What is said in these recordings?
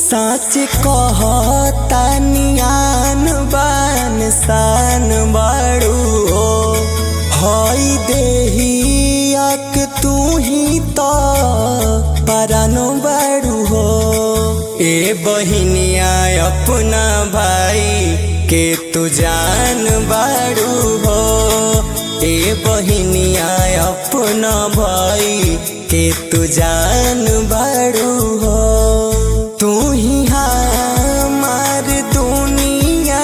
साच कहता नियान बान सान बाड़ू हो हई देहियक तू ही तो परानो बाड़ू हो। ए बहिनिया अपना भाई के तू जान बाड़ू हो। ए बहिनिया अपना भाई के तू जान बाड़ू हो। तू ही हमार दुनिया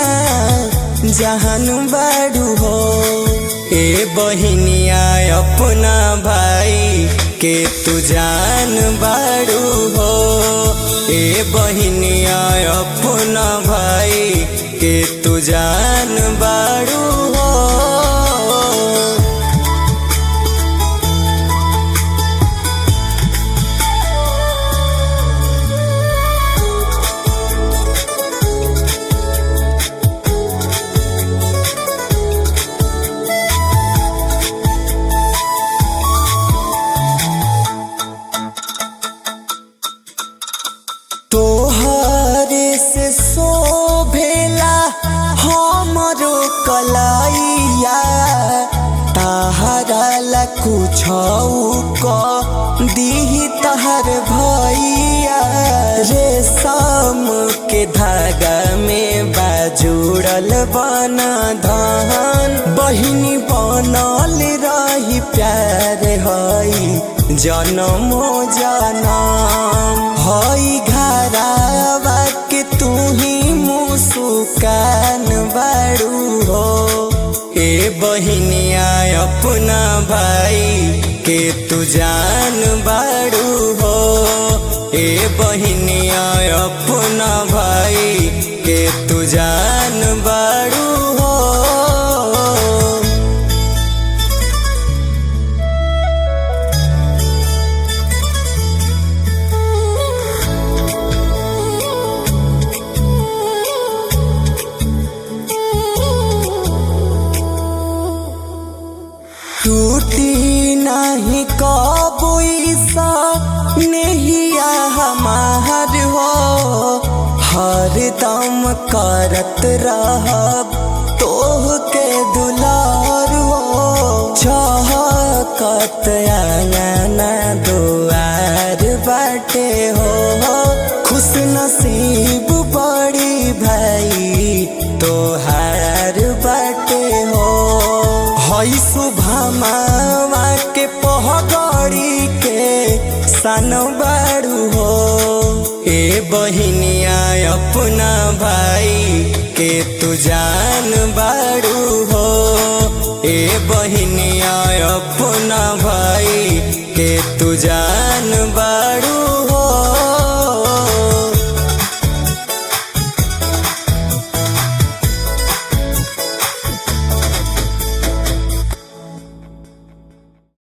जहान बाड़ू हो। ए बहिनिया अपना भाई के तू जान बाड़ू हो। ए बहिनिया अपना भाई के तू जान बाड़ू हो। तोहरे से शोभेला हमरो कलैया तहरा ला कुछौ क दीही तहर भैया। रेशम के धागा में बाजुड़ल बना धान बहिनी बनल रही प्यार हई जनमो जनम। हई घरावा के तू ही मुस्कान बाड़ू हो। ए बहिनिया अपना भाई के तू जान बाड़ू हो। ए बहिनिया अपना भाई के तू जान बाड़ू हो। टूटी नहीं कबो सा नहिया हमार हो। हर दम करत रहब तोह के दुलार हो। चहकत आंगना दुआर बाटे हो। खुश नसीब बड़ी भाई तोहार बाटे हो। हई सुभामावा के पहगड़ी के सन बाड़ू हो। ए बहिनिया अपना भाई के तू जान बाड़ू हो। ए बहिनिया अपना भाई के तू जान